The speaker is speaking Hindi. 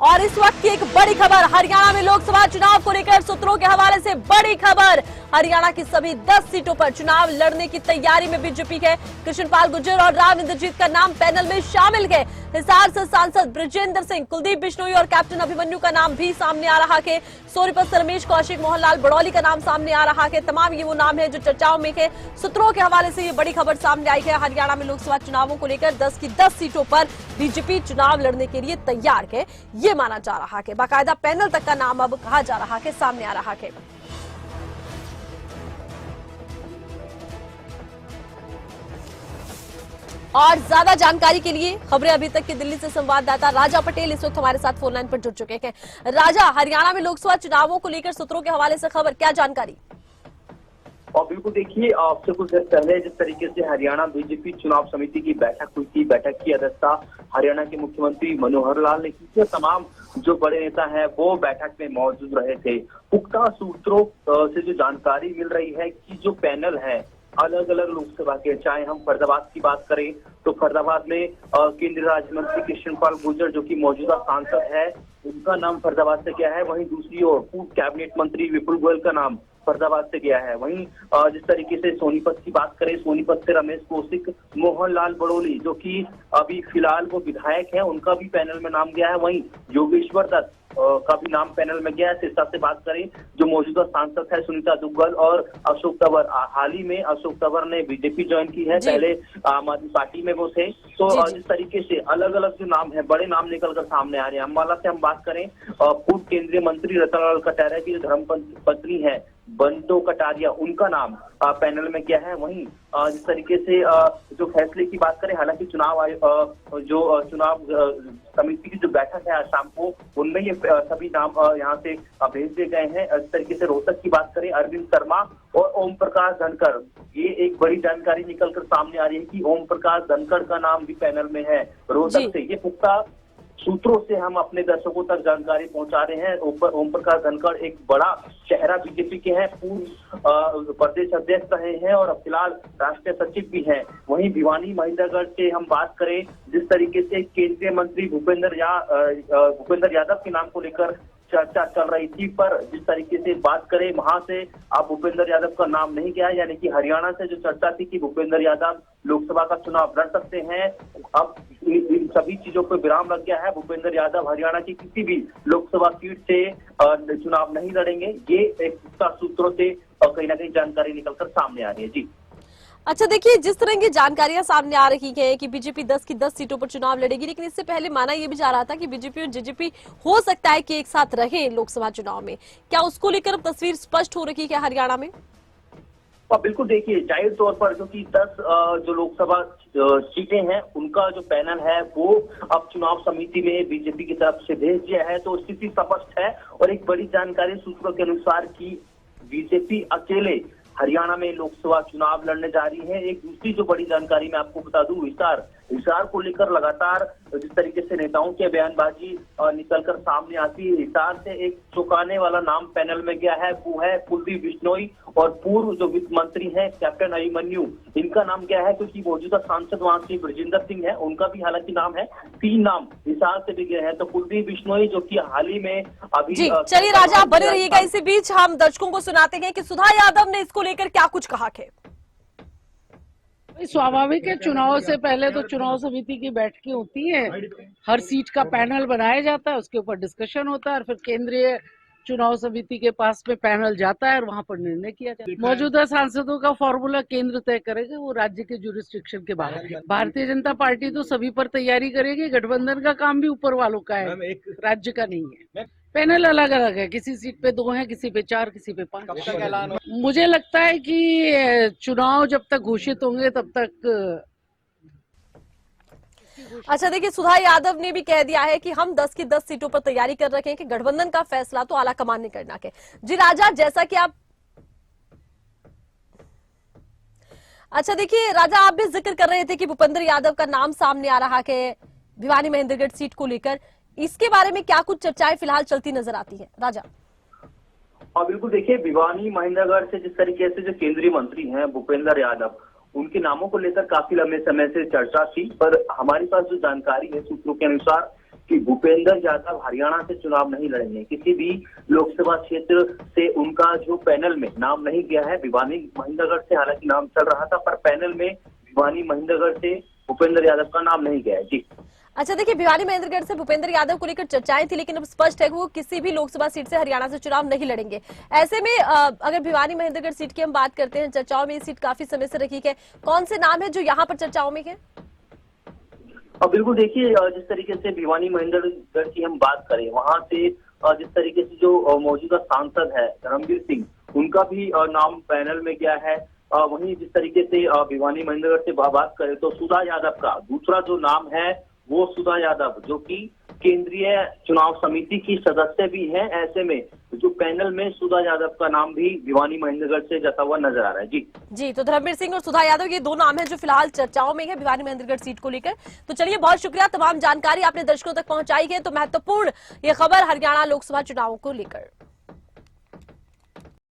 और इस वक्त की एक बड़ी खबर, हरियाणा में लोकसभा चुनाव को लेकर सूत्रों के हवाले से बड़ी खबर। हरियाणा की सभी 10 सीटों पर चुनाव लड़ने की तैयारी में बीजेपी के कृष्णपाल गुर्जर और राव इंद्रजीत का नाम पैनल में शामिल है। हिसार से सांसद बृजेंद्र सिंह, कुलदीप बिश्नोई और कैप्टन अभिमन्यु का नाम भी सामने आ रहा है। सोनीपत से रमेश कौशिक, मोहनलाल बड़ौली का नाम सामने आ रहा है। तमाम ये वो नाम है जो चर्चाओं में है। सूत्रों के हवाले से ये बड़ी खबर सामने आई है। हरियाणा में लोकसभा चुनावों को लेकर 10 की 10 सीटों पर बीजेपी चुनाव लड़ने के लिए तैयार है, ये माना जा रहा है। बाकायदा पैनल तक का नाम अब कहा जा रहा है, सामने आ रहा है। और ज्यादा जानकारी के लिए खबरें अभी तक के दिल्ली से संवाददाता राजा पटेल इस वक्त हमारे साथ फोन लाइन पर जुड़ चुके हैं। राजा, हरियाणा में लोकसभा चुनावों को लेकर सूत्रों के हवाले से खबर, क्या जानकारी? और बिल्कुल देखिए, आपसे कुछ देर पहले जिस तरीके से हरियाणा बीजेपी चुनाव समिति की बैठक हुई थी, बैठक की अध्यक्षता हरियाणा के मुख्यमंत्री मनोहर लाल ने की। तमाम जो बड़े नेता हैं वो बैठक में मौजूद रहे थे। पुख्ता सूत्रों से जो जानकारी मिल रही है कि जो पैनल है अलग अलग लोकसभा के, चाहे हम फरीदाबाद की बात करें तो फरीदाबाद में केंद्रीय राज्य मंत्री कृष्णपाल गुर्जर जो कि मौजूदा सांसद है, उनका नाम फरीदाबाद से गया है। वहीं दूसरी ओर पूर्व कैबिनेट मंत्री विपुल गोयल का नाम फरीदाबाद से गया है। वहीं जिस तरीके से सोनीपत की बात करें, सोनीपत से रमेश कौशिक, मोहनलाल बड़ौली जो कि अभी फिलहाल वो विधायक हैं, उनका भी पैनल में नाम गया है। वहीं योगेश्वर दत्त का भी नाम पैनल में गया है। सिरसा से बात करें, जो मौजूदा सांसद है सुनीता दुग्गल और अशोक तंवर, हाल ही में अशोक तंवर ने बीजेपी ज्वाइन की है, पहले आम आदमी पार्टी में वो थे। तो जिस तरीके से अलग अलग जो नाम है, बड़े नाम निकलकर सामने आ रहे हैं। अम्बाला से हम बात करें, पूर्व केंद्रीय मंत्री रतनलाल कटारिया की जो धर्म पत्नी है बंटो कटारिया, उनका नाम पैनल में गया है। वहीं जिस तरीके से जो फैसले की बात करें, हालांकि चुनाव समिति की जो बैठक है आज शाम को, उनमें ये सभी नाम यहाँ से भेज दिए गए हैं। इस तरीके से रोहतक की बात करें, अरविंद शर्मा और ओम प्रकाश धनखड़, ये एक बड़ी जानकारी निकलकर सामने आ रही है कि ओम प्रकाश धनखड़ का नाम भी पैनल में है रोहतक से। ये पुख्ता सूत्रों से हम अपने दर्शकों तक जानकारी पहुंचा रहे हैं। ओम प्रकाश धनखड़ एक बड़ा चेहरा बीजेपी के हैं, पूर्व प्रदेश अध्यक्ष रहे हैं और फिलहाल राष्ट्रीय सचिव भी हैं। वहीं भिवानी महेंद्रगढ़ से हम बात करें, जिस तरीके से केंद्रीय मंत्री भूपेंद्र यादव के नाम को लेकर चर्चा चल रही थी, पर जिस तरीके से बात करें वहां से अब भूपेंद्र यादव का नाम नहीं गया, यानी कि हरियाणा से जो चर्चा थी कि भूपेंद्र यादव लोकसभा का चुनाव लड़ सकते हैं, अब इन सभी चीजों पर विराम लग गया है। भूपेंद्र यादव हरियाणा की किसी भी लोकसभा सीट से चुनाव नहीं लड़ेंगे। ये एक सूत्रों से कहीं ना कहीं जानकारी निकलकर सामने आ रही है। जी अच्छा, देखिए, जिस तरह की जानकारियां सामने आ रही है कि बीजेपी 10 की 10 सीटों पर चुनाव लड़ेगी, लेकिन इससे पहले माना यह भी जा रहा था कि बीजेपी और जेजेपी हो सकता है कि एक साथ रहे लोकसभा चुनाव में। क्या उसको लेकर अब तस्वीर स्पष्ट हो रही है हरियाणा में? बिल्कुल देखिए, जाहिर तौर पर जो कि 10 जो लोकसभा सीटें हैं उनका जो पैनल है वो अब चुनाव समिति में बीजेपी की तरफ से भेज दिया है, तो स्थिति स्पष्ट है। और एक बड़ी जानकारी सूत्रों के अनुसार कि बीजेपी अकेले हरियाणा में लोकसभा चुनाव लड़ने जा रही है। एक दूसरी जो बड़ी जानकारी मैं आपको बता दूं, हिसार को लेकर लगातार जिस तरीके से नेताओं की बयानबाजी निकलकर सामने आती है, हिसार से एक चौंकाने वाला नाम पैनल में गया है, वो है कुलदीप बिश्नोई और पूर्व जो वित्त मंत्री है कैप्टन अभिमन्यु, इनका नाम गया है क्योंकि मौजूदा सांसद वहां से बृजेंद्र सिंह है, उनका भी हालांकि नाम है। 3 नाम हिसार से भी गए हैं, तो कुलदीप बिश्नोई जो कि हाल ही में अभी। चलिए राजा, आप बने रहिएगा। इसी बीच हम दर्शकों को सुनाते हैं कि सुधा यादव ने इसको लेकर क्या कुछ कहा है। स्वाभाविक है, चुनाव से पहले तो चुनाव समिति की बैठकें होती है, हर सीट का पैनल बनाया जाता है, उसके ऊपर डिस्कशन होता है और फिर केंद्रीय चुनाव समिति के पास में पैनल जाता है और वहां पर निर्णय किया जाता है। मौजूदा सांसदों का फॉर्मूला केंद्र तय करेगा, वो राज्य के जुरिस्डिक्शन के बाहर है। भारतीय जनता पार्टी तो सभी पर तैयारी करेगी, गठबंधन का काम भी ऊपर वालों का है, राज्य का नहीं है। पैनल अलग अलग है, किसी सीट पे 2 है, किसी पे 4, किसी पे 5। मुझे लगता है कि चुनाव जब तक घोषित होंगे तब तक। अच्छा, देखिए, सुधा यादव ने भी कह दिया है कि हम 10 की 10 सीटों पर तैयारी कर रखे हैं कि गठबंधन का फैसला तो आला कमान ने करना है। जी राजा, जैसा कि आप अच्छा देखिए राजा, आप भी जिक्र कर रहे थे कि भूपेंद्र यादव का नाम सामने आ रहा है भिवानी महेंद्रगढ़ सीट को लेकर, इसके बारे में क्या कुछ चर्चाएं फिलहाल चलती नजर आती है राजा? बिल्कुल देखिए, भिवानी महेंद्रगढ़ से जिस तरीके से जो केंद्रीय मंत्री हैं भूपेंद्र यादव, उनके नामों को लेकर काफी लंबे समय से चर्चा थी, पर हमारे पास जो जानकारी है सूत्रों के अनुसार कि भूपेंद्र यादव हरियाणा से चुनाव नहीं लड़ेंगे। किसी भी लोकसभा क्षेत्र से उनका जो पैनल में नाम नहीं गया है। भिवानी महेंद्रगढ़ से हालांकि नाम चल रहा था, पर पैनल में भिवानी महेंद्रगढ़ से भूपेंद्र यादव का नाम नहीं गया है। जी अच्छा, देखिए भिवानी महेंद्रगढ़ से भूपेंद्र यादव को लेकर चर्चाएं थी, लेकिन अब स्पष्ट है कि वो किसी भी लोकसभा सीट से हरियाणा से चुनाव नहीं लड़ेंगे। ऐसे में अगर भिवानी महेंद्रगढ़ सीट की हम बात करते हैं, चर्चाओं में ये सीट काफी समय से रखी है, कौन से नाम है जो यहाँ पर चर्चाओं में है? और बिल्कुल देखिए, जिस तरीके से भिवानी महेंद्रगढ़ की हम बात करें, वहां से जिस तरीके से जो मौजूदा सांसद है धर्मवीर सिंह, उनका भी नाम पैनल में गया है। वहीं जिस तरीके से भिवानी महेंद्रगढ़ से बात करें तो सुधा यादव का दूसरा जो नाम है वो सुधा यादव, जो कि केंद्रीय चुनाव समिति की सदस्य भी हैं। ऐसे में जो पैनल में सुधा यादव का नाम भी भिवानी महेंद्रगढ़ से जता हुआ नजर आ रहा है। जी तो धर्मवीर सिंह और सुधा यादव ये दो नाम हैं जो फिलहाल चर्चाओं में है भिवानी महेंद्रगढ़ सीट को लेकर। तो चलिए, बहुत शुक्रिया, तमाम जानकारी आपने दर्शकों तक पहुंचाई है। तो महत्वपूर्ण ये खबर हरियाणा लोकसभा चुनावों को लेकर।